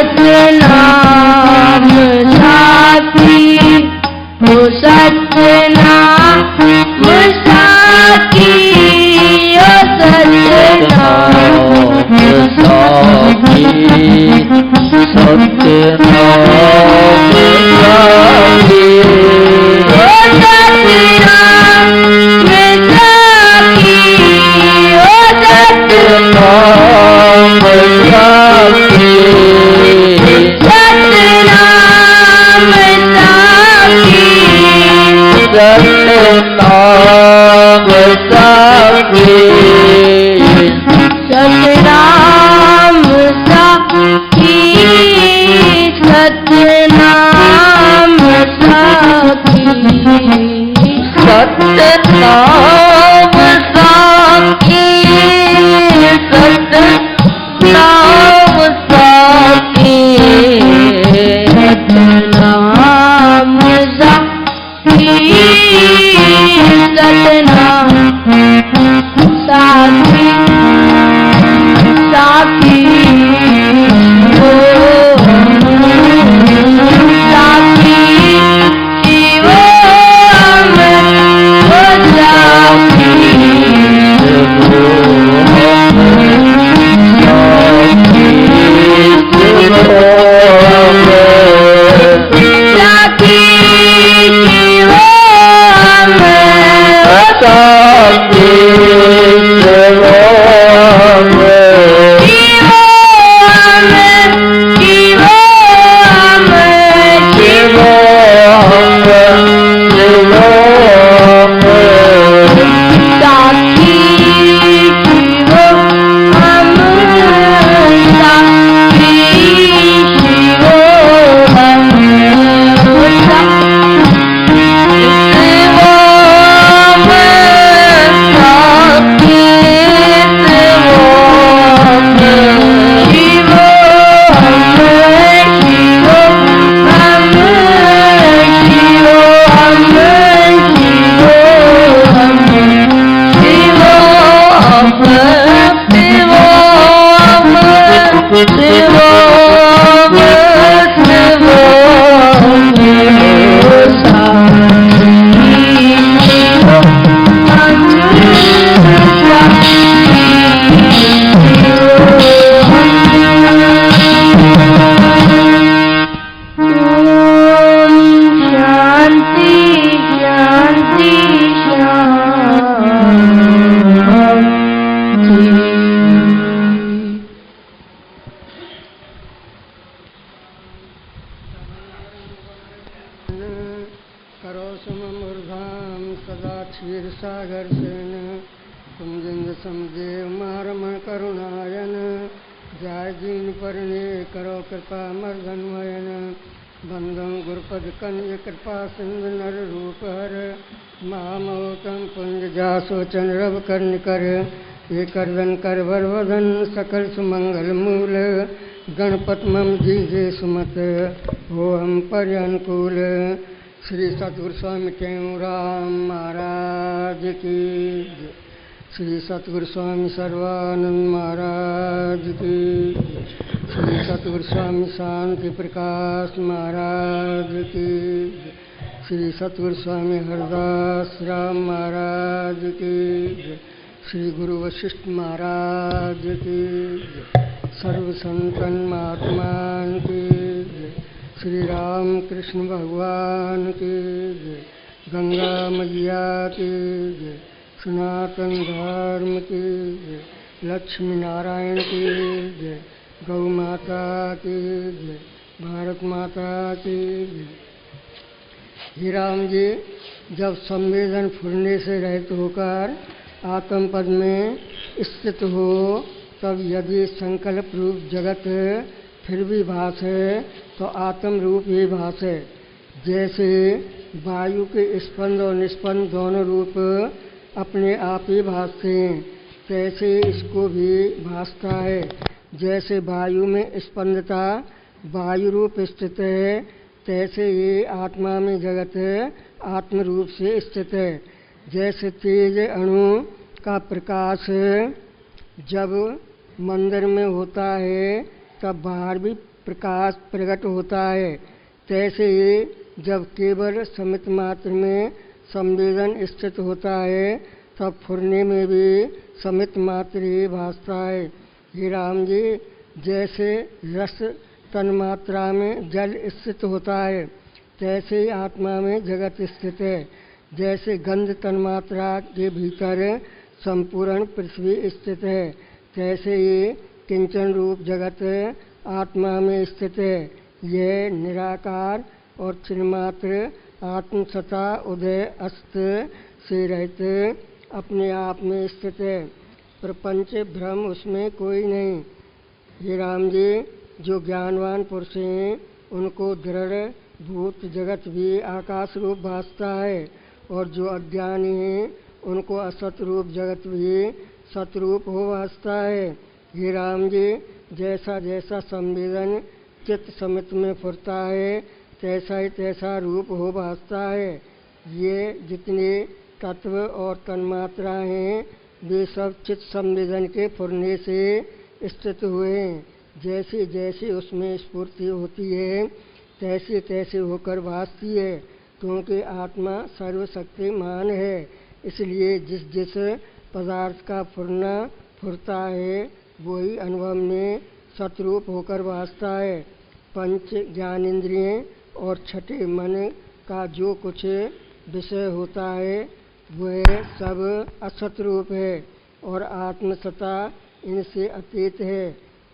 सतनाम साखी ओ सतनाम साखी ओ सतनाम साखी सतनाम साखी ओ सतनाम साखी ओ सतनाम साखी सतनाम साखी सतनाम साखी सतनाम साखी सतनाम साखी सतनाम साखी सतनाम साखी सतनाम साखी सतनाम साखी साखी ओ साखी शिवोम ओ साखी साखी शिवोम ओ साखी करो सममूर्धाम सदा क्षीर सागर सेन तुम जिंद समझे मारम करुणायन जाय दीन परने करो कृपा मर्दन्वयन बंदम गुरुपद कंज कृपा सिंधु नर रूप हर महामोतम पुंज जा सोचन रव कर्ण कर ये करदन कर वरवदन सकल सुमंगल मूल गणपत मम जीजे सुमत हो हम पर अनुकूल। श्री सतगुरु स्वामी टेऊराम महाराज की जय। श्री सतगुरु स्वामी सर्वानंद महाराज की जय। श्री सतगुरु स्वामी शांति प्रकाश महाराज की जय। श्री सतगुरु स्वामी हरदास राम महाराज की जय। श्री गुरु वशिष्ठ महाराज की जय। सर्व संतन महात्मान की जय। श्री राम कृष्ण भगवान की जय। गंगा मैया की जय। सनातन धर्म की जय। लक्ष्मी नारायण की जय। गौ माता की जय। भारत माता की जय। ही राम जी, जब संवेदन फुरने से रहित होकर आत्म पद में स्थित हो, तब यदि संकल्प रूप जगत फिर भी भासे तो आत्म रूप ही भासे। जैसे वायु के स्पंद और निस्पंद दोनों रूप अपने आप ही भासते हैं, तैसे इसको भी भासता है। जैसे वायु में स्पंदता वायु रूप स्थित है, तैसे ये आत्मा में जगत आत्म रूप से स्थित है। जैसे तेज अणु का प्रकाश जब मंदिर में होता है तब बाहर भी प्रकाश प्रकट होता है, तैसे ही जब केवल समित मात्र में संवेदन स्थित होता है तब फुरने में भी समित मात्र ही भासता है। हे राम जी, जैसे रस तन्मात्रा में जल स्थित होता है तैसे ही आत्मा में जगत स्थित है। जैसे गंध तन्मात्रा के भीतर संपूर्ण पृथ्वी स्थित है, तैसे ही किंचन रूप जगत आत्मा में स्थित है। यह निराकार और चिन्मात्र आत्मसत्ता उदय अस्त से रहित अपने आप में स्थित है। प्रपंच भ्रम उसमें कोई नहीं। हे राम जी, जो ज्ञानवान पुरुष हैं उनको दृढ़ भूत जगत भी आकाश रूप भासता है, और जो अज्ञानी हैं उनको असत रूप जगत भी सतरूप हो भासता है। हे राम जी, जैसा जैसा संवेदन चित्त समित में फुरता है तैसा ही तैसा रूप हो भासता है। ये जितने तत्व और तन्मात्रा हैं वे सब चित्त संवेदन के फुरने से स्थित हुए हैं। जैसे जैसे उसमें स्फूर्ति होती है तैसे तैसे होकर भासती है, क्योंकि आत्मा सर्वशक्तिमान है। इसलिए जिस जिस पदार्थ का फुरना फुरता है वही अनुभव में सतरूप होकर भासता है। पंच ज्ञानेंद्रिय और छठे मन का जो कुछ विषय होता है वह सब असत रूप है और आत्मसत्ता इनसे अतीत है।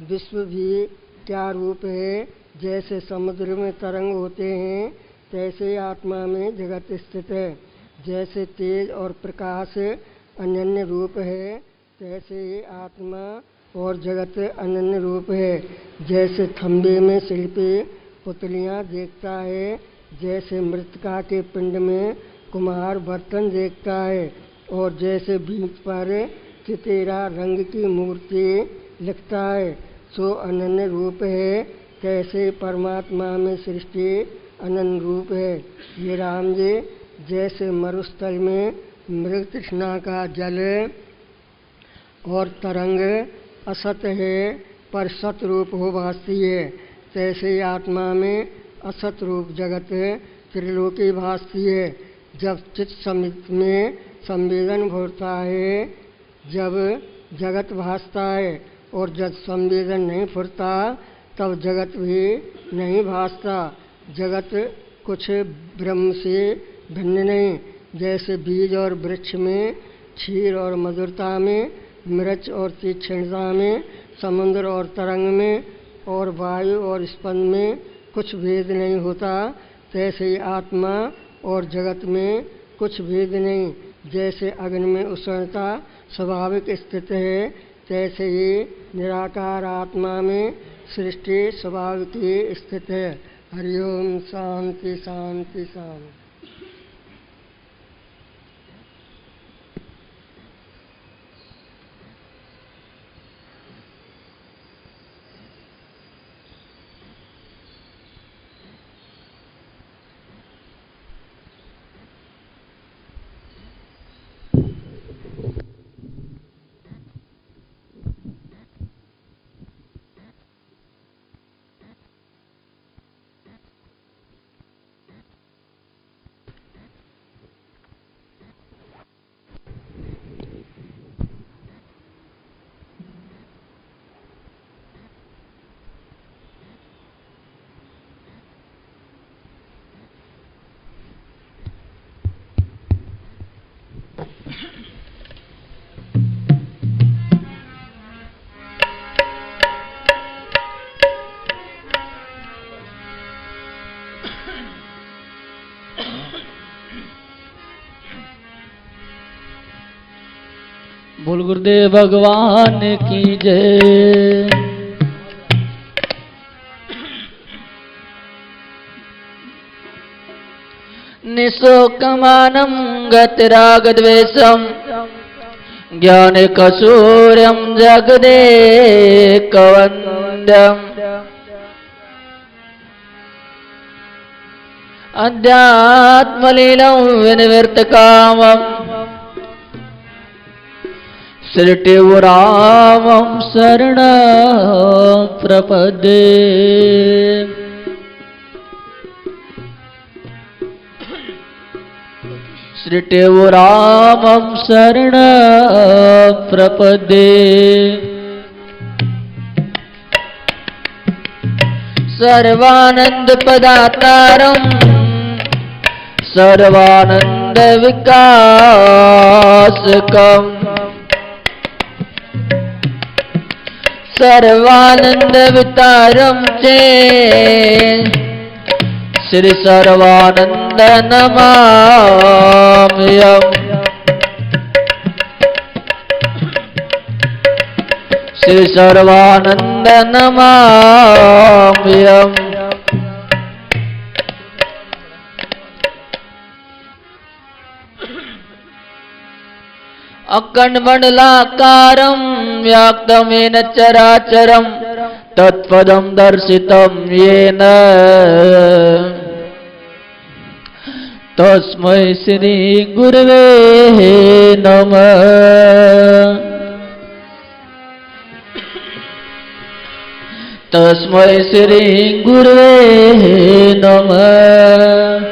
विश्व भी क्या रूप है? जैसे समुद्र में तरंग होते हैं तैसे आत्मा में जगत स्थित है। जैसे तेज और प्रकाश अनन्य रूप है तैसे ही आत्मा और जगत अनन्य रूप है। जैसे खंबे में शिल्पी पुतलियाँ देखता है, जैसे मृतका के पिंड में कुम्हार बर्तन देखता है, और जैसे बीज पर चितेरा रंग की मूर्ति लिखता है, सो अनन्य रूप है, तैसे परमात्मा में सृष्टि अनन्य रूप है। ये राम जी, जैसे मरुस्थल में मृग तृष्णा का जल और तरंग असत है पर सत रूप हो भासती है, तैसे ही आत्मा में असत रूप जगत त्रिलोकी भासती है। जब चित्त समित में संवेदन भरता है जब जगत भासता है, और जब संवेदन नहीं फुरता तब जगत भी नहीं भासता। जगत कुछ ब्रह्म से भिन्न नहीं। जैसे बीज और वृक्ष में, क्षीर और मधुरता में, मिर्च और तीक्ष्णता में, समुद्र और तरंग में, और वायु और स्पंद में कुछ भेद नहीं होता, तैसे ही आत्मा और जगत में कुछ भेद नहीं। जैसे अग्नि में उष्णता स्वाभाविक स्थित है, तैसे ही निराकार आत्मा में सृष्टि स्वाभाविक ही स्थित है। हरिओम शांति शांति शांति। बोल गुरुदेव भगवान की जय। निशोकमानं गतिरागद्वेषं ज्ञानकसूर्यं जगदेकवन्द्यम् अध्यात्मलीलं विनिवृत्तकामम् सृष्टिवरामं शरणं प्रपदे। श्रीटेव रामं शरण प्रपदे। सर्वानंद पदातारं सर्वानंद विकासकम् सर्वानंद वितारं चे श्री सर्वानंद नमाम्यहम्। श्री सर्वानंद नमाम्यहम्। अखण्डमण्डलाकारं व्याप्तमेन चराचरं तत्पदं दर्शितं येन तस्मै श्री गुरवे नमः। तस्मै श्री गुरवे नमः।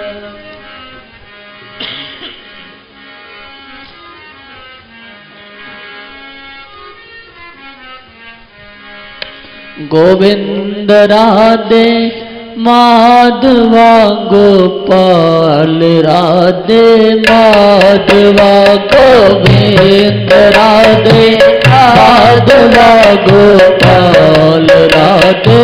गोविंद राधे माधवा गोपाल राधे माधवा गोविंद राधे माधवा गोपाल राधे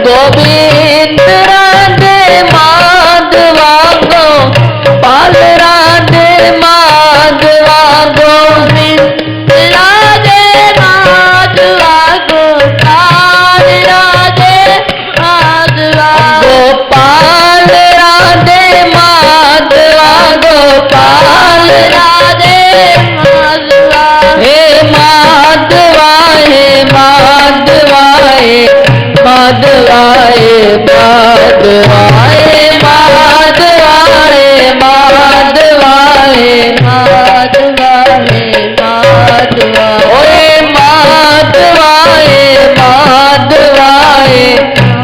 गोविंद राधे माधवा गोपाल राधे माधवा गोविंद राधे माधवा गोपाल राधे माधवा गोपाल राधे माधवा गोपाल राधे माधवा हे माधवा हे माधवा हे माधवा हे माधवा हे माधवा हे माधवा हे माधवा हे माधवा ओए माधवा हे माधवा हे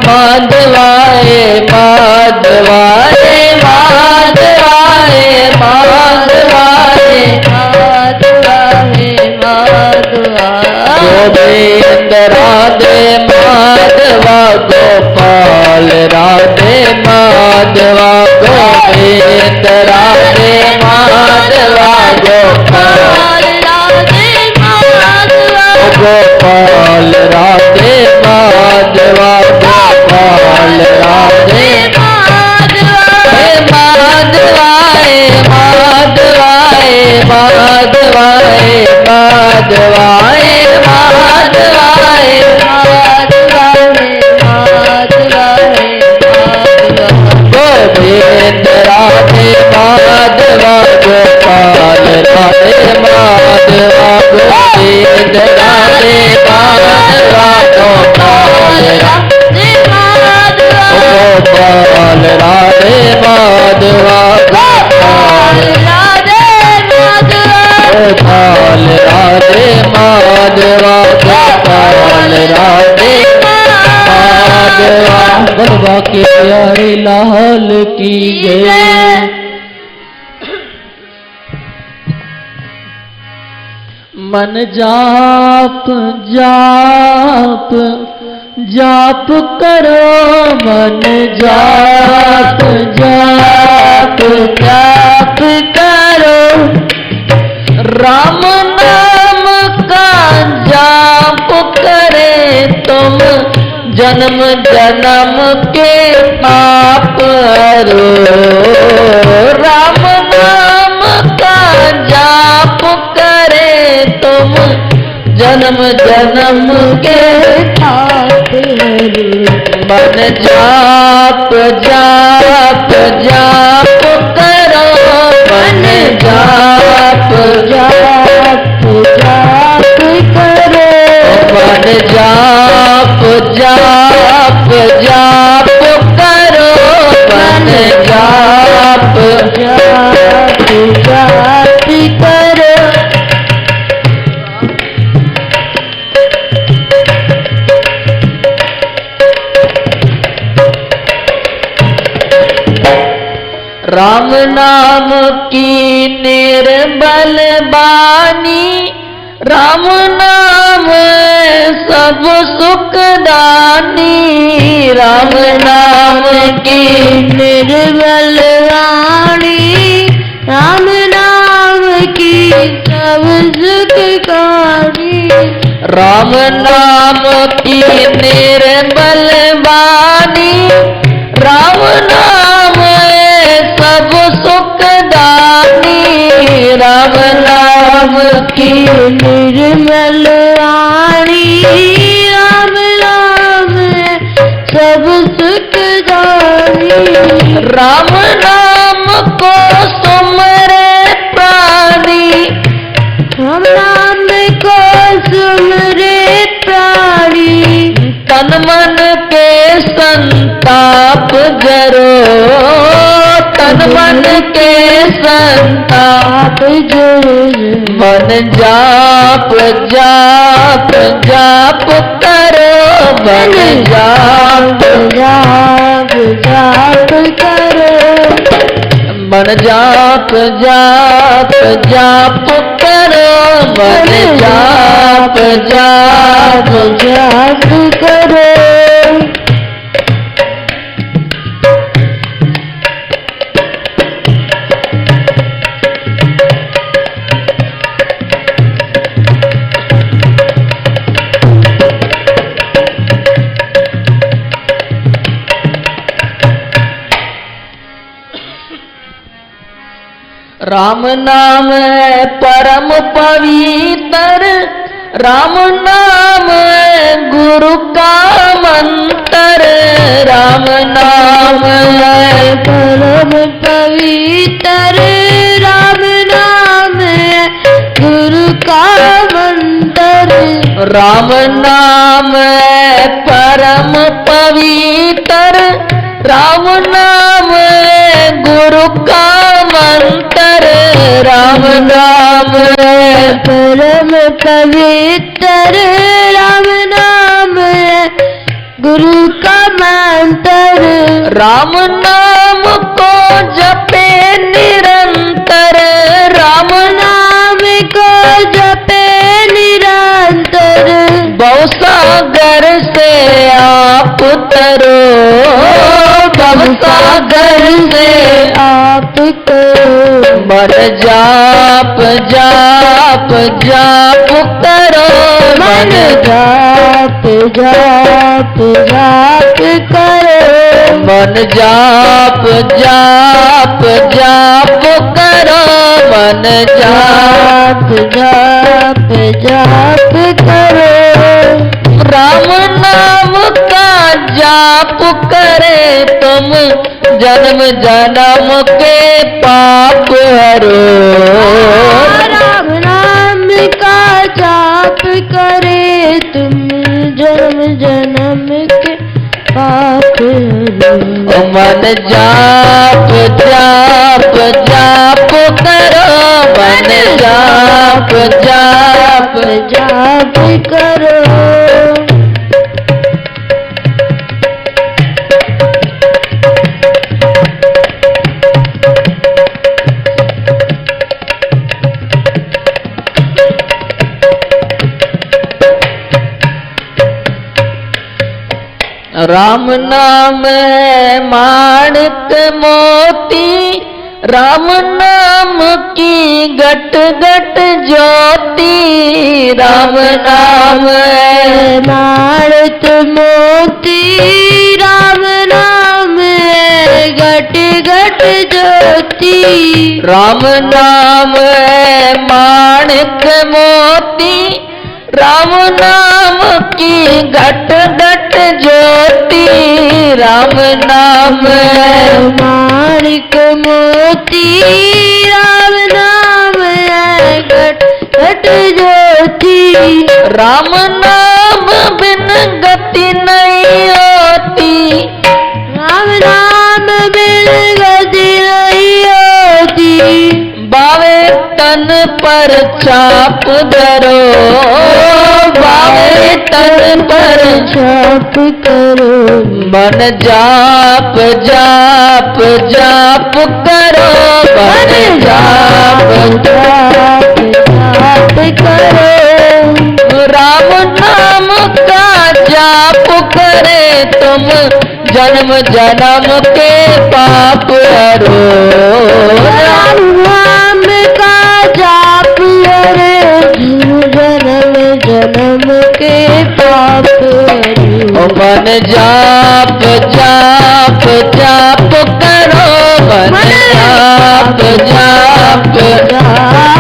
माधवा हे माधवा हे माधवा हे माधवा हे माधवा हे माधवा गोविंद राधे माधवा गोपाल राधे माधवा गोविंद राधे माधवा गोपाल राधे माधवा गोपाल राधे माधवा गोपाल राधे माधवा हे माधवा हे माधवा हे माधवा हे माधवा हे माधवा हे माधवा हे माधवा हे माधवा गोविंद राधे माधवा गोपाल राधे माधवा गोविंद राधे माधवा गोपाल राधे माधवा गोपाल राधे माधवा गोपाल राधे माधवा गोपाल राधे माधवा गोपाल राधे माधवा बलवा के प्यारे लाल की जय। मन जाप जाप जाप करो मन जाप जाप जाप करो राम नाम का जाप करे तुम जन्म जन्म के पाप हरो राम नाम का जाप करे तुम जन्म जन्म के पाप हरो मन जाप जाप जाप करो मन जाप जाप जाप करो मन जाप जाप जाप करो मन जाप जाप जाप करो राम नाम की निर्बल बानी, राम नाम सब सुख दानी। राम नाम की निर्बल वाणी, राम नाम की सब सुखकारी। राम नाम की निर्बल वाणी, राम नाम सब सुख दानी। राम नाम की निर्मल वाणी, राम नाम सब सुखदानी। राम नाम को सुमरे प्राणी, राम नाम को सुमरे प्राणी। तन मन के संताप जरो, तन मन के संताप मन जाप जाप जाप करो, मन जाप जाप जाप करो, मन जाप जाप जाप करो, मन जाप जाप जाप करो। राम नाम परम पवित्र, राम नाम गुरु का मंत्र। राम नाम परम पवित्र, राम नाम गुरु का मंत्र। राम नाम परम पवित्र, राम नाम गुरु का मंत्र। राम नाम परम पवित्र, राम नाम गुरु का मंत्र। राम नाम को जपे निरंतर, राम नाम को जपे निरंतर। भवसागर से आप तरो, भवसागर से आप करो। मन जाप जाप जाप करो, मन जाप जाप जाप करो। मन जाप जाप जाप करो, मन जाप जाप जाप करो। राम नाम का जाप करे तुम, जन्म जन्म के पाप हरो। राम नाम का जाप करे तुम, जन्म जन्म के पाप हरो। मन जाप जाप जाप करो, मन जाप जाप जाप करो। राम नाम माणिक मोती, राम नाम की गट गट ज्योति। राम नाम माणिक मोती, राम नाम गट गट ज्योति। राम नाम माणिक मोती, राम नाम की घट घट ज्योति। राम नाम माणिक मोती, राम नाम घट घट ज्योति। राम नाम बिन गति नहीं होती, राम नाम बिन गति नहीं होती। बावे तन पर छाप धरो, बावे तन पर छाप जाप करो, मन जाप जाप जाप करो, मन जाप जाप जाप करो, राम नाम का जाप करे तुम, जन्म जन्म के पाप हरो। राम नाम का जाप करे जन्म जन्म के पाप हरो। मन जाप जाप जाप करो, मन जाप जाप जाप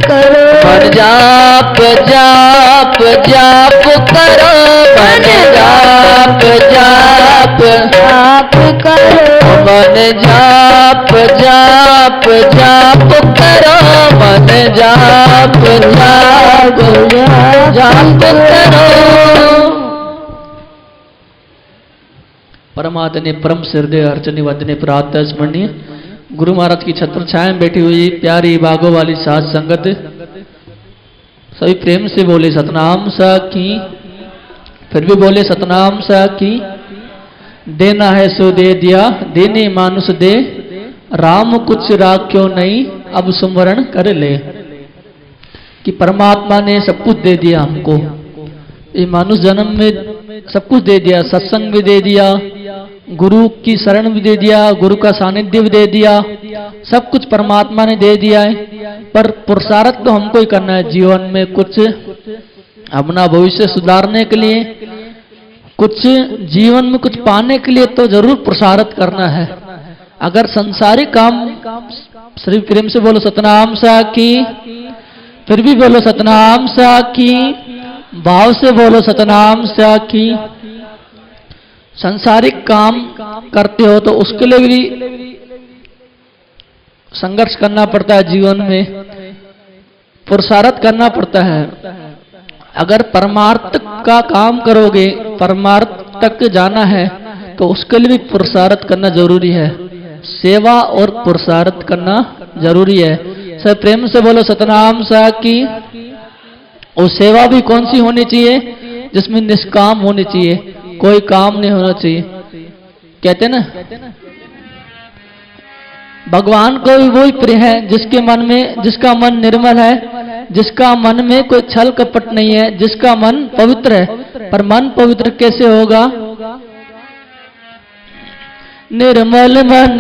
करो, मन जाप जाप जाप करो, मन जाप जाप जाप करो, मन जाप जाप जाप करो, मन जाप जाप जाप करो। परमात्मा परम हृदय अर्चनी वदने प्रातः स्मरणीय गुरु महाराज की छत्र छाया में बैठी हुई प्यारी बागों वाली साथ संगत सभी प्रेम से बोले सतनाम सखी, फिर भी बोले सतनाम सखी। देना है सो दे दिया, देने मानुष दे, राम कुछ राख्यो नहीं, अब सुमरण कर ले। कि परमात्मा ने सब कुछ दे दिया हमको, ये मानुष जन्म में सब कुछ दे दिया, सत्संग भी दे दिया, गुरु की शरण भी दे दिया, गुरु का सानिध्य भी दे दिया, सब कुछ परमात्मा ने दे दिया है। पर पुरुषार्थ तो हमको ही करना है जीवन में, कुछ अपना भविष्य सुधारने के लिए, कुछ जीवन में कुछ पाने के लिए तो जरूर पुरुषार्थ करना है। अगर संसारिक काम, श्री प्रेम से बोलो सतनाम साखी, फिर भी बोलो सतनाम साखी, भाव से बोलो सतनाम साखी। संसारिक काम करते हो तो उसके लिए भी संघर्ष करना पड़ता है, जीवन में पुरुषार्थ करना पड़ता है। अगर परमार्थ का काम करोगे, परमार्थ तक जाना है तो उसके लिए भी पुरुषार्थ करना जरूरी है, सेवा और पुरुषार्थ करना जरूरी है। सब प्रेम से बोलो सतनाम साखी। और सेवा भी कौन सी होनी चाहिए? जिसमें निष्काम होनी चाहिए, कोई काम नहीं होना चाहिए। कहते ना भगवान को भी वही प्रिय है जिसके मन में, जिसका मन निर्मल है, जिसका मन में कोई छल कपट नहीं है, जिसका मन पवित्र है। पर मन पवित्र कैसे होगा? निर्मल मन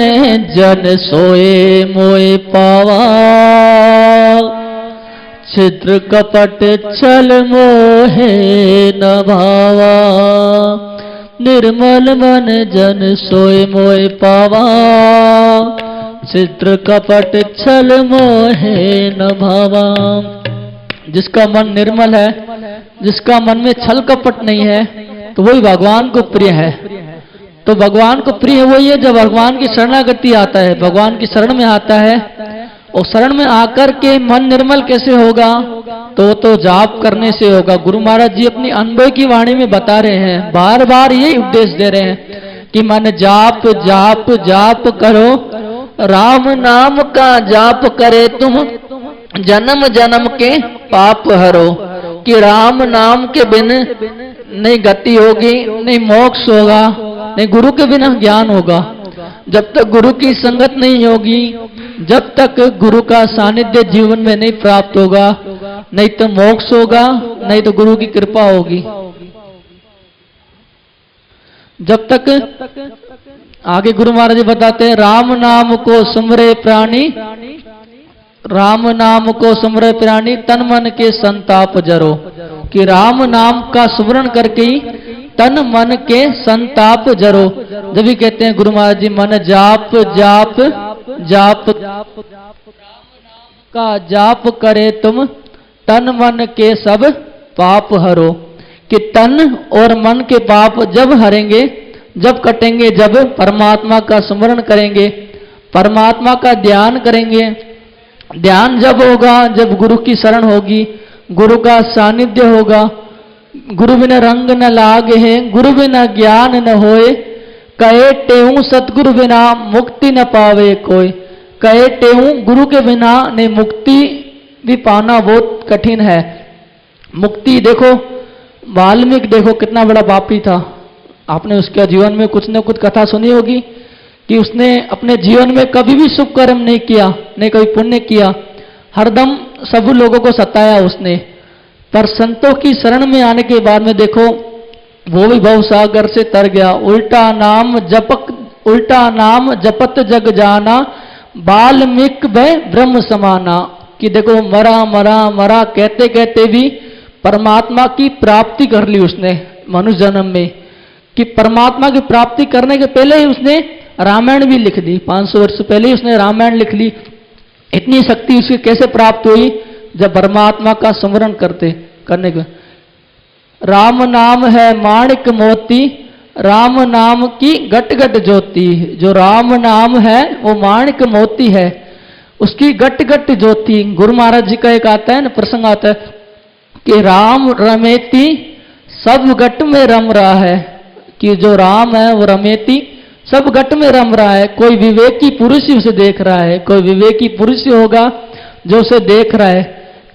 जन सोए मोए पावा, छिद्र कपट छल मोहे न भावा। निर्मल मन जन सोए मोए पावा, छिद्र कपट छल मोहे न भावा। जिसका मन निर्मल है, जिसका मन में छल कपट नहीं है, तो वही भगवान को प्रिय है। तो भगवान को प्रिय वही है जो भगवान की शरणागति आता है, भगवान की शरण में आता है। और शरण में आकर के मन निर्मल कैसे होगा? तो जाप करने से होगा। गुरु महाराज जी अपनी अनुभव की वाणी में बता रहे हैं, बार बार यही उपदेश दे रहे हैं कि मन जाप जाप जाप करो, राम नाम का जाप करे तुम, जन्म जन्म के पाप हरो। कि राम नाम के बिन नहीं गति होगी, नहीं मोक्ष होगा, नहीं गुरु के बिना ज्ञान होगा। जब तक गुरु की संगत नहीं होगी, जब तक गुरु का सानिध्य जीवन में नहीं प्राप्त होगा, नहीं तो मोक्ष होगा, नहीं तो गुरु की कृपा होगी। जब तक आगे गुरु महाराज जी बताते हैं, राम नाम को सुमरे प्राणी, राम नाम को सुमरे प्राणी, तन मन के संताप जरो। कि राम नाम का सुमरण करके ही तन मन के संताप जरो। जब भी कहते हैं गुरु महाराज जी, मन जाप जाप जाप का जाप करे तुम, तन मन के सब पाप हरो। कि तन और मन के पाप जब हरेंगे, जब कटेंगे, जब परमात्मा का स्मरण करेंगे, परमात्मा का ध्यान करेंगे। ध्यान जब होगा जब गुरु की शरण होगी, गुरु का सानिध्य होगा। गुरु बिना रंग न लागे है, गुरु बिना ज्ञान न होए, कहे टेऊ सतगुरु बिना मुक्ति न पावे कोई। कहे टेऊ गुरु के बिना नहीं, मुक्ति भी पाना बहुत कठिन है। मुक्ति देखो, वाल्मीकि देखो कितना बड़ा पापी था। आपने उसके जीवन में कुछ न कुछ कथा सुनी होगी कि उसने अपने जीवन में कभी भी शुभ कर्म नहीं किया, नहीं कभी पुण्य किया, हरदम सब लोगों को सताया उसने। पर संतों की शरण में आने के बाद में देखो वो भी भवसागर से तर गया। उल्टा नाम जपत जग जाना, वाल्मीकि भय ब्रह्म समाना। कि देखो मरा मरा मरा कहते कहते भी परमात्मा की प्राप्ति कर ली उसने मनुष्य जन्म में। कि परमात्मा की प्राप्ति करने के पहले ही उसने रामायण भी लिख दी, 500 वर्ष पहले ही उसने रामायण लिख ली। इतनी शक्ति उसकी कैसे प्राप्त हुई? जब परमात्मा का स्मरण करने के। राम नाम है माणिक मोती, राम नाम की गट गट ज्योति। जो राम नाम है वो माणिक मोती है, उसकी गट गट ज्योति। गुरु महाराज जी का एक आता है ना, प्रसंग आता है कि राम रमेती सब गट में रम रहा है। कि जो राम है वो रमेती सब गट में रम रहा है। कोई विवेकी पुरुष ही उसे देख रहा है, कोई विवेकी पुरुष ही होगा जो उसे देख रहा है।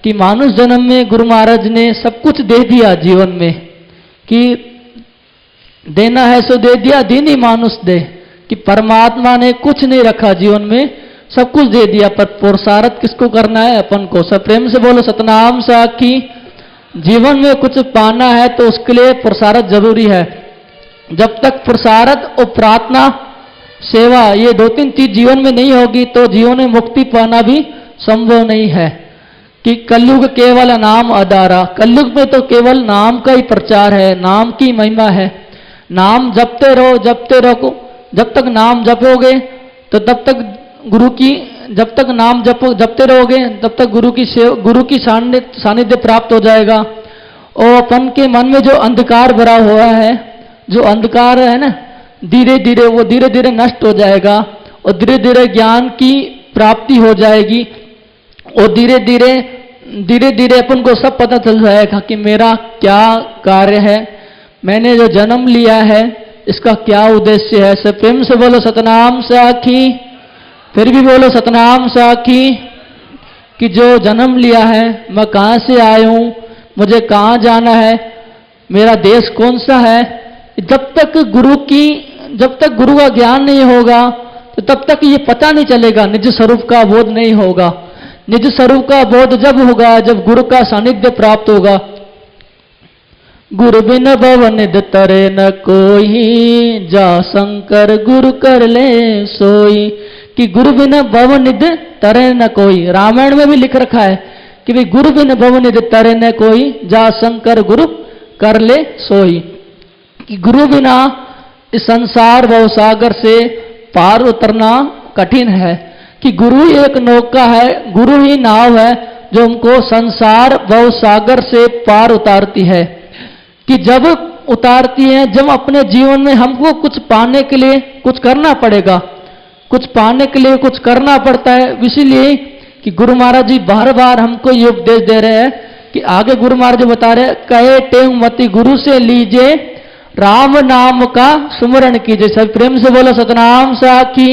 कि मानुष जन्म में गुरु महाराज ने सब कुछ दे दिया जीवन में, कि देना है सो दे दिया, दीनी मानुष दे। कि परमात्मा ने कुछ नहीं रखा जीवन में, सब कुछ दे दिया। पर पुरुषार्थ किसको करना है? अपन को। सब प्रेम से बोलो सतनाम साखी। जीवन में कुछ पाना है तो उसके लिए पुरुषार्थ जरूरी है। जब तक पुरुषार्थ और प्रार्थना सेवा ये 2-3 चीज जीवन में नहीं होगी तो जीवन में मुक्ति पाना भी संभव नहीं है। कि कलयुग केवल नाम आधारा, कलयुग में तो केवल नाम का ही प्रचार है, नाम की महिमा है। नाम जपते रहो। जब तक नाम जपोगे तो तब तक गुरु की, जब तक नाम जपते रहोगे तब तक गुरु की सानिध्य प्राप्त हो जाएगा। और अपन के मन में जो अंधकार भरा हुआ है, जो अंधकार है ना, धीरे धीरे नष्ट हो जाएगा और धीरे धीरे ज्ञान की प्राप्ति हो जाएगी। और धीरे धीरे अपन को सब पता चल जाएगा कि मेरा क्या कार्य है, मैंने जो जन्म लिया है इसका क्या उद्देश्य है। सब प्रेम से बोलो सतनाम साखी। फिर भी बोलो सतनाम साखी। कि जो जन्म लिया है, मैं कहां से आया हूं, मुझे कहां जाना है, मेरा देश कौन सा है। जब तक गुरु का ज्ञान नहीं होगा तो तब तक ये पता नहीं चलेगा, निज स्वरूप का बोध नहीं होगा। निज स्वरूप का बोध जब होगा जब गुरु का सानिध्य प्राप्त होगा। गुरु बिन भव निध तरे न कोई, जा शंकर गुरु कर ले सोई। कि गुरु बिन भव निध तरे न कोई, रामायण में भी लिख रखा है कि भाई गुरु बिन भव निध तरे न कोई, जा शंकर गुरु कर ले सोई। कि गुरु बिना इस संसार भवसागर से पार उतरना कठिन है। कि गुरु एक नौका है, गुरु ही नाव है जो हमको संसार भवसागर से पार उतारती है। कि जब उतारती है, जब अपने जीवन में हमको कुछ पाने के लिए कुछ करना पड़ेगा, कुछ पाने के लिए कुछ करना पड़ता है। इसीलिए कि गुरु महाराज जी बार बार हमको ये उपदेश दे रहे हैं कि आगे गुरु महाराज जी बता रहे हैं, कहे टेव मति गुरु से लीजिए, राम नाम का सुमरण कीजिए। सब प्रेम से बोलो सतनाम साखी,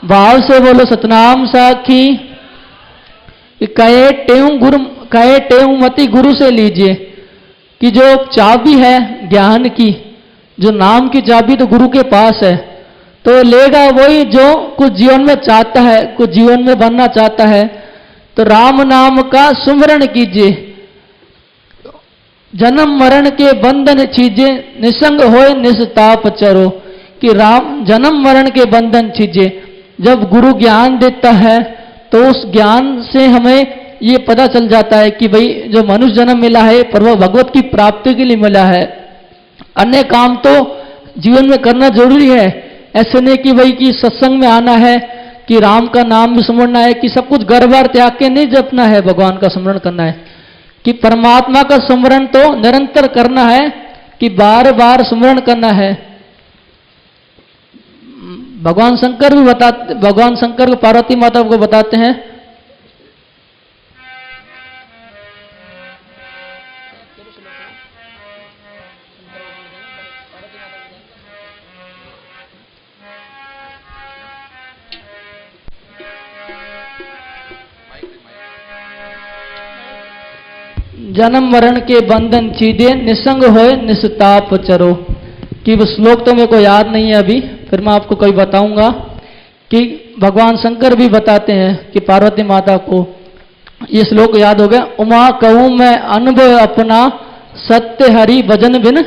भाव से बोलो सतनाम साखी। कहे टेव मति गुरु से लीजिए। कि जो चाबी है ज्ञान की, जो नाम की चाबी तो गुरु के पास है, तो लेगा वही जो कुछ जीवन में चाहता है, कुछ जीवन में बनना चाहता है। तो राम नाम का सुमरण कीजिए, जन्म मरण के बंधन छीजे, निसंग होए निस्ताप चरो। कि राम जन्म मरण के बंधन छीजे। जब गुरु ज्ञान देता है तो उस ज्ञान से हमें ये पता चल जाता है कि भाई जो मनुष्य जन्म मिला है पर वह भगवत की प्राप्ति के लिए मिला है। अन्य काम तो जीवन में करना जरूरी है। ऐसे नहीं कि भाई कि सत्संग में आना है, कि राम का नाम भी स्मरणा है, कि सब कुछ घर बार त्याग के नहीं जपना है, भगवान का स्मरण करना है। कि परमात्मा का स्मरण तो निरंतर करना है, कि बार बार स्मरण करना है। भगवान शंकर को पार्वती माता को बताते हैं, जन्म मरण के बंधन छीदे, निसंग होए निस्ताप चरो। कि वो श्लोक तो मेरे को याद नहीं है अभी, फिर मैं आपको कभी बताऊंगा। कि भगवान शंकर भी बताते हैं कि पार्वती माता को ये श्लोक याद हो गया। उमा कहूँ मैं अनुभव अपना, सत्य हरि भजन बिन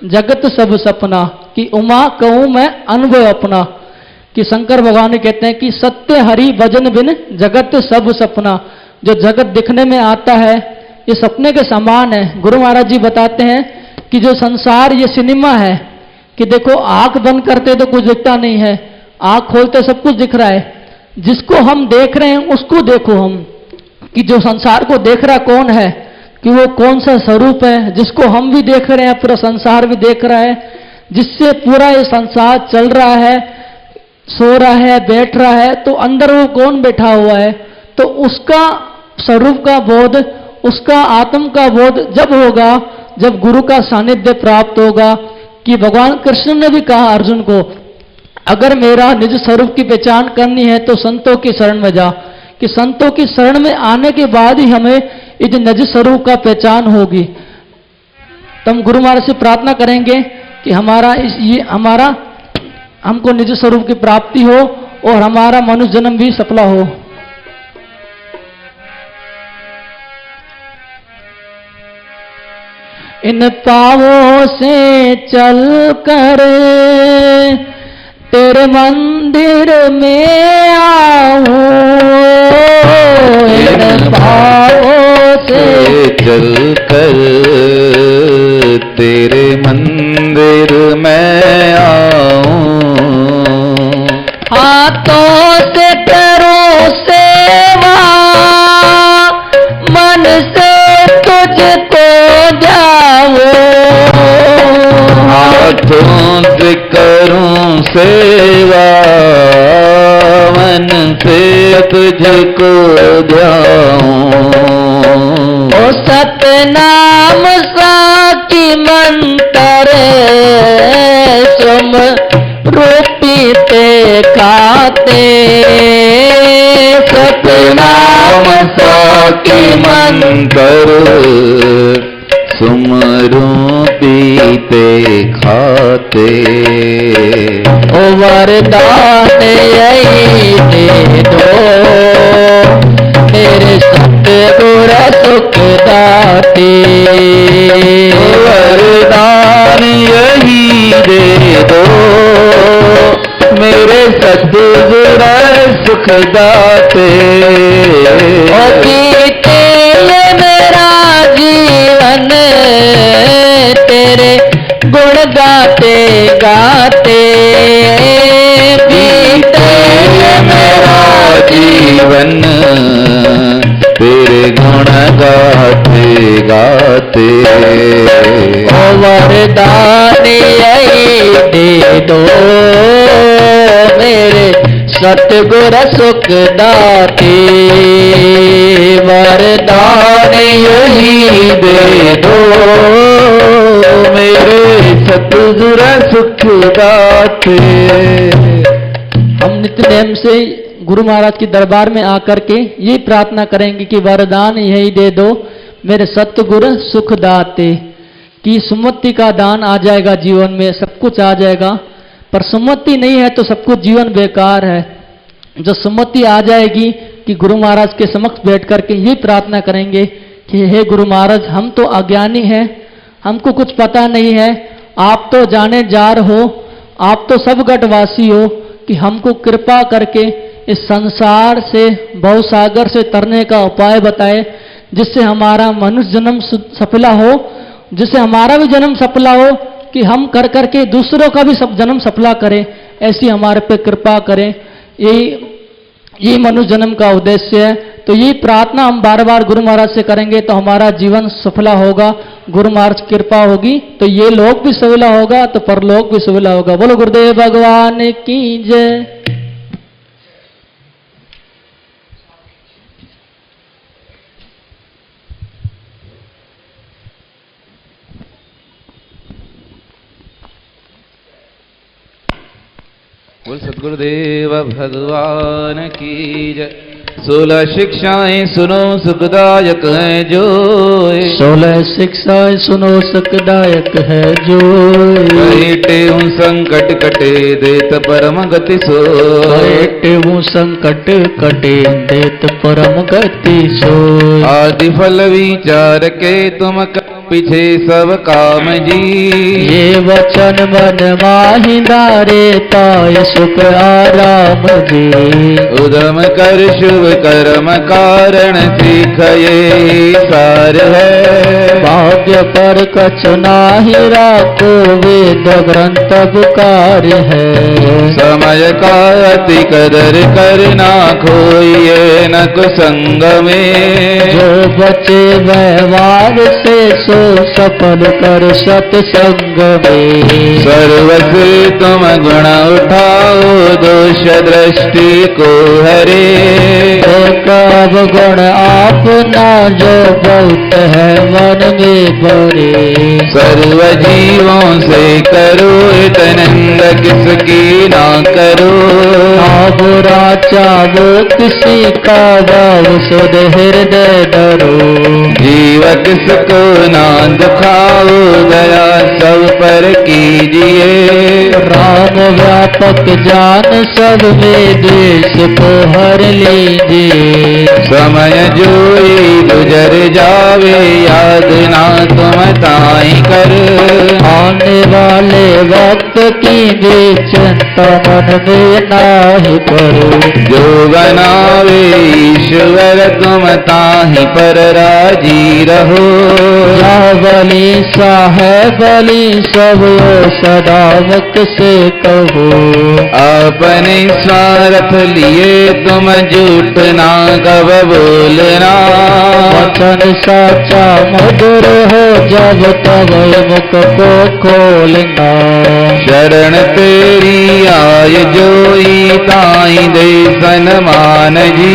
जगत सब सपना। कि उमा कहूँ मैं अनुभव अपना, कि शंकर भगवान कहते हैं कि सत्य हरि भजन बिन जगत सब सपना। जो जगत दिखने में आता है ये सपने के समान है। गुरु महाराज जी बताते हैं कि जो संसार ये सिनेमा है, कि देखो आंख बंद करते तो कुछ दिखता नहीं है, आंख खोलते सब कुछ दिख रहा है। जिसको हम देख रहे हैं उसको देखो हम, कि जो संसार को देख रहा कौन है, कि वो कौन सा स्वरूप है जिसको हम भी देख रहे हैं, पूरा संसार भी देख रहा है, जिससे पूरा ये संसार चल रहा है, सो रहा है, बैठ रहा है, तो अंदर वो कौन बैठा हुआ है। तो उसका स्वरूप का बोध, उसका आत्म का बोध जब होगा, जब गुरु का सानिध्य प्राप्त होगा। कि भगवान कृष्ण ने भी कहा अर्जुन को, अगर मेरा निज स्वरूप की पहचान करनी है तो संतों की शरण में जा। कि संतों की शरण में आने के बाद ही हमें इस निज स्वरूप का पहचान होगी। तो हम गुरु महाराज से प्रार्थना करेंगे कि हमारा हमको निज स्वरूप की प्राप्ति हो और हमारा मनुष्य जन्म भी सफला हो। इन पावों से चल कर तेरे मंदिर में आऊं, इन पावों से चल कर तेरे मंदिर में आऊं, हाथों से करो सेवा, मन से तुझको जाओ, हाथों से करूं सेवा, मन से तुझको जाऊं। ओ सतनाम साकी मंत्र सुम रूपी ते खाते, सतनाम साकी मंत्र सुमरूं पीते खाते। ओ वरदान यही दे दो मेरे सतगुर सुख दाते, वरदान यही दे दो मेरे सतगुर सुख दाते। ओ बीते ये मेरा जीवन तेरे गुण गाते गाते, बीते ये मेरा जीवन तेरे गुण गाते गाते। ओ वरदान यही दे दो मेरे सतगुर सुख दाते, वरदान यही दे दो मेरे सतगुर सुख दाते। हम नित्य नेम से गुरु महाराज के दरबार में आकर के ये प्रार्थना करेंगे कि वरदान यही दे दो मेरे सतगुर सुख दाते। कि सुमति का दान आ जाएगा जीवन में, सब कुछ आ जाएगा, पर सुमति नहीं है तो सब कुछ जीवन बेकार है। जो सुमति आ जाएगी कि गुरु महाराज के समक्ष बैठ करके ये प्रार्थना करेंगे कि हे गुरु महाराज, हम तो अज्ञानी हैं, हमको कुछ पता नहीं है, आप तो जाने जार हो, आप तो सब गढ़वासी हो, कि हमको कृपा करके इस संसार से भवसागर से तरने का उपाय बताए, जिससे हमारा मनुष्य जन्म सफला हो, जिससे हमारा भी जन्म सफला हो, कि हम कर करके दूसरों का भी सब जन्म सफला करें, ऐसी हमारे पे कृपा करें। यही मनुष्य जन्म का उद्देश्य है। तो ये प्रार्थना हम बार बार गुरु महाराज से करेंगे तो हमारा जीवन सफला होगा, गुरु महाराज की कृपा होगी तो ये लोक भी सफला होगा तो परलोक भी सफला होगा। बोलो गुरुदेव भगवान की जय। बोल सद्गुरुदेव भगवान की जय। 16 शिक्षाएं सुनो सुखदायक हैं जो 16 शिक्षाएं सुनो सुखदायक है जो बैठे हूँ संकट कटे देत परम गति सो बैठे हूँ संकट कटे देत परम गति सो आदि फल विचार के तुम पीछे सब काम जी ये वचन मन माहि धारे ताय सुख आराम जी उदम कर शुभ कर्म कारण सीख ये सार है भाग्य पर कछ नाही राखो वेद ग्रंथ कार्य है समय का अति कदर करना खोइए न कुसंग में जो बचे व्यवहार से सो सफल कर सत्संग में सर्वसे तुम गुण उठाओ दोष दृष्टि को हरे कब गुण आपना जो बहुत है मन में भरे सर्व जीवों से करो इतनंद किसकी ना करो बुरा चावो किसी का भाव सुध हृदय डरो जीव किसको ना दुखाओ दया सब पर कीजिए राम व्यापक जान सब में देश को हर लीजिए समय जो ही गुजर जावे याद ना तुम ताई कर आने वाले वक्त की भी चिंता मन में नाही करो जो बनावे ईश्वर तुम ताही पर राजी रहो या बलि सा है बलि सब सदा मुख से कहो अपने स्वार्थ लिए तुम झूठ ना कब बोलना वचन साचा मधुर हो जब तब मुख को खोलना शरण तेरी आय जोई ताई दे सनमान जी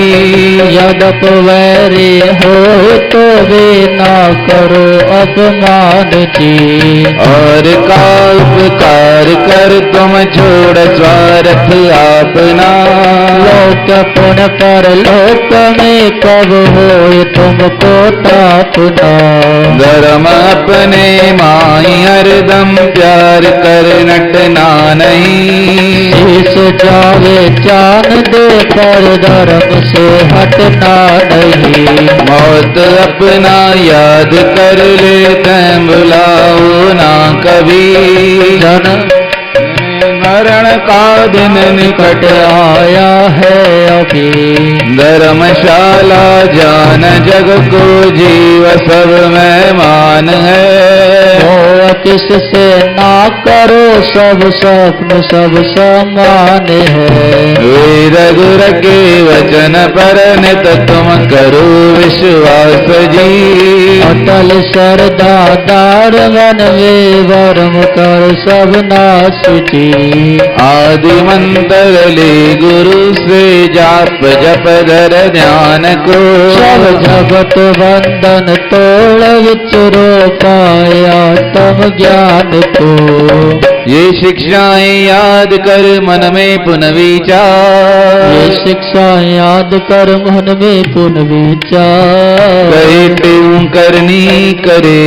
यदप वैरी हो तो वे ना करो अपमान जी और का उपकार कर तुम छोड़ स्वार्थ अपना लोक पुण्य पर लोक में कब हो तुमको तापना धर्म अपने माई हरदम प्यार कर नटना नहीं शीश जावे चांद दे पर धर्म से हटना नहीं मौत अपना याद कर ले तैं बुलाओ ना कभी जन मरण का दिन निकट आया है अभी धर्मशाला जान जग को जीव सब मेहमान है मोह किससे ना करो सब स्वप्न सब समान है वेद गुर के वचन पर नित तुम करो विश्वास जी अटल श्रद्धा दार मन में वर्म कर सब नाश जी आदि मंत्र ले गुरु से जाप जप धर ध्यान को सब जगत बंधन तोड़ विचरो पाया तम ज्ञान को ये शिक्षाएं याद कर मन में पुनः विचार ये शिक्षा याद कर मन में पुनः विचार कहते करनी करे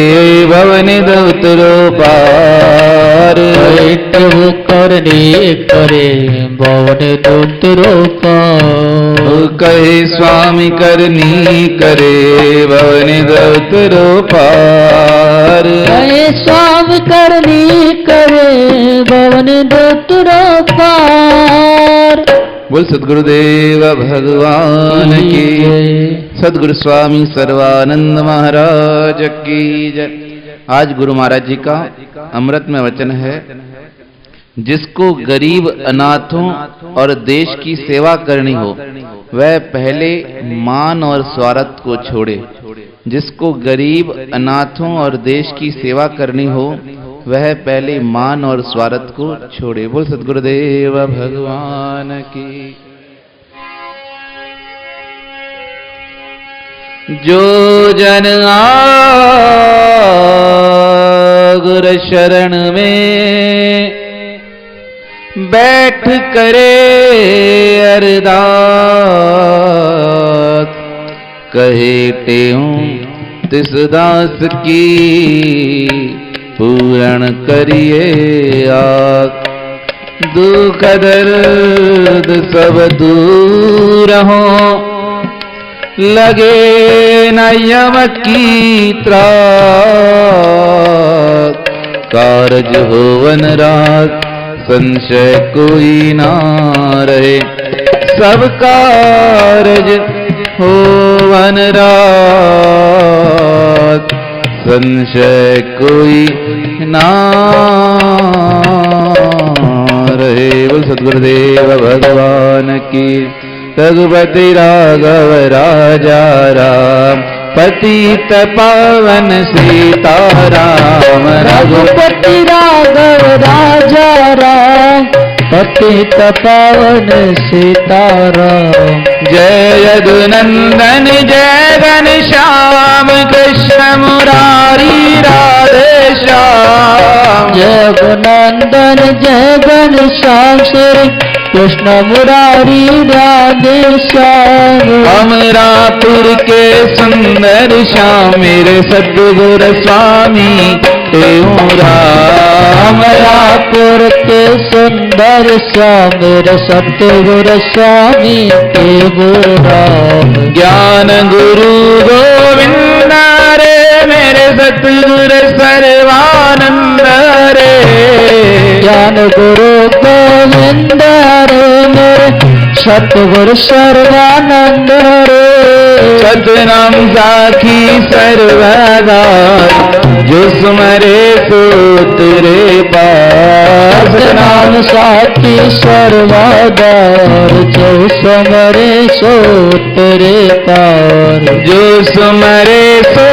भवन दौतरो पार वो करनी करे भवन दूतरो पार कहे स्वामी करनी करे भवन दौतरो पार कहे स्वामी करनी करे भवन दूतरो पार। बोल सद्गुरुदेव भगवान की सद्गुरु स्वामी सर्वानंद महाराज की जय। आज गुरु महाराज जी का अमृत में वचन है, जिसको गरीब अनाथों और देश की सेवा करनी हो वह पहले मान और स्वार्थ को छोड़े। जिसको गरीब अनाथों और देश की सेवा करनी हो वह पहले मान और स्वार्थ को छोड़े। बोल सद्गुरुदेव भगवान की। जो जन गुर शरण में बैठ करे अरदास, कहे टेऊं तिस दास की पूर्ण करिए आस। दुख दर्द सब दूर हो, लगे न यम की त्रास। कारज होवन रात संशय कोई ना रहे, सब कारज होवन रात संशय कोई ना रहे। बोल सद्गुरुदेव भगवान की। रघुपति राघव राजा राम, पतित पावन सीताराम। रघुपति राघव राजा राम, पतित पावन सीताराम। जय यदुनंदन जय घनश्याम, कृष्ण मुरारी राधे श्याम। जय गुणनंदन जय घनश्याम, श्री कृष्ण मुरारी राधे श्याम। अमरापुर के सुंदर श्याम, मेरे सद्गुरु स्वामी तेऊं राम। अमरापुर के सुंदर श्याम, मेरे सतगुरु स्वामी तेऊं राम। ज्ञान गुरु गोविंद रे, मेरे सतगुरु सर्वानंद रे। ज्ञान गुरु गोविंद रे, मेरे सतगुरु सर्वानंद रे। सतनाम साखी सर्वदार, जो सुमरे सो तेरे पास। सतनाम साखी सर्वदार, जो समरे सो तेरे पार। जो सुमरे सो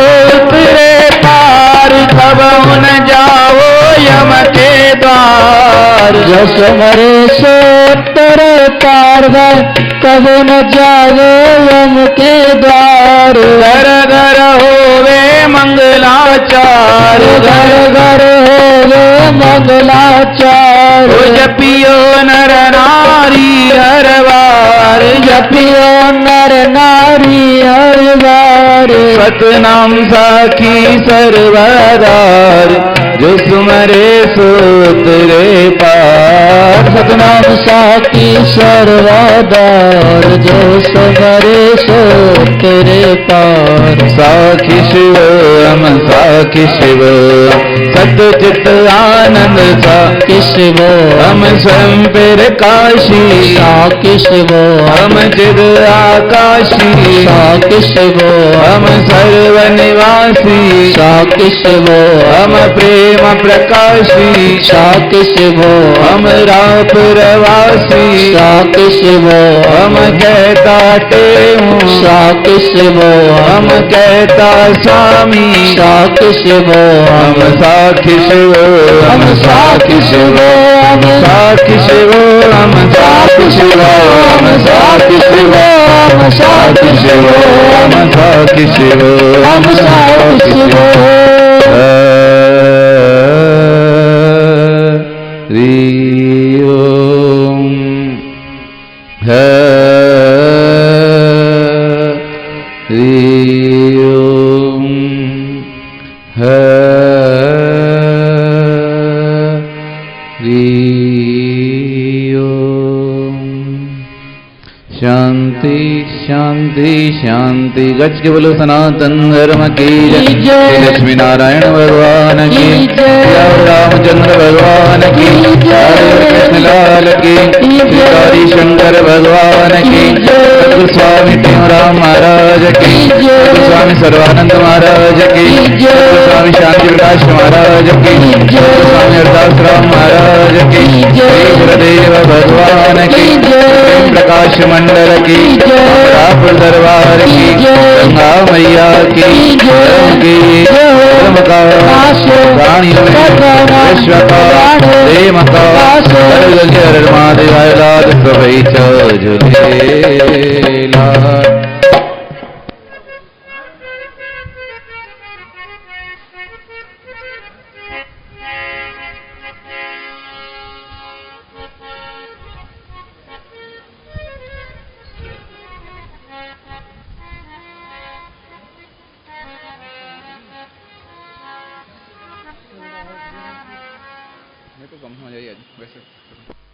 तेरे पार, कब न जाओ यम के द्वार। जो समरे सो तेरे पार, कब न जाओ यम के द्वार। घर घर होवे मंगलाचार, घर घर होवे मंगलाचार। जपियो नर नारी हर बार। जपियो नर नारी हर बार। सतनाम साखी सर्वदार, जो सुमरे सो तेरे पार। सतनाम साखी सर्वदार, जो समरे सो तेरे पार। साखी शिव हम साखी शिव, सतचित आनंद साखी शिव हम स्वयं प्रकाशी। साखी शिव हम चिद आकाशी। साखी शिव हम सर्व निवासी। साखी शिव हम प्रेम प्रकाशी। साखी शिव हम रापुरवासी। साखी शिव हम कहता टेऊं। साखी शिव हम कहता स्वामी। साखी शिव हम साखी शिव हम साखी शिव हम साखी शिव हम साखी शिव हम साखी शिव हम साखी शिव हम साखी शिव हम साखी शिव। हरि ओम हरि ओम हरि ओम। शांति शांति शांति। गज के बोलो सनातन धर्म की जय। श्री लक्ष्मी नारायण भगवान की जय। रामचंद्र भगवान की जय। कृष्ण लाल की श्री शंकर भगवान की जय। स्वामी टेऊराम महाराज की जय। स्वामी सर्वानंद महाराज की जय। स्वामी शांति प्रकाश महाराज की जय। स्वामी हरदास राम महाराज की जय। गुरुदेव भगवान की जय। प्रकाश मंडल की रापुर दरबार की गंगा मैया की धर्म का प्राणियों में विश्व का प्रेम का महादेवायलाद प्रभई झूलेला। मैं तो कम हो जाइए आज वैसे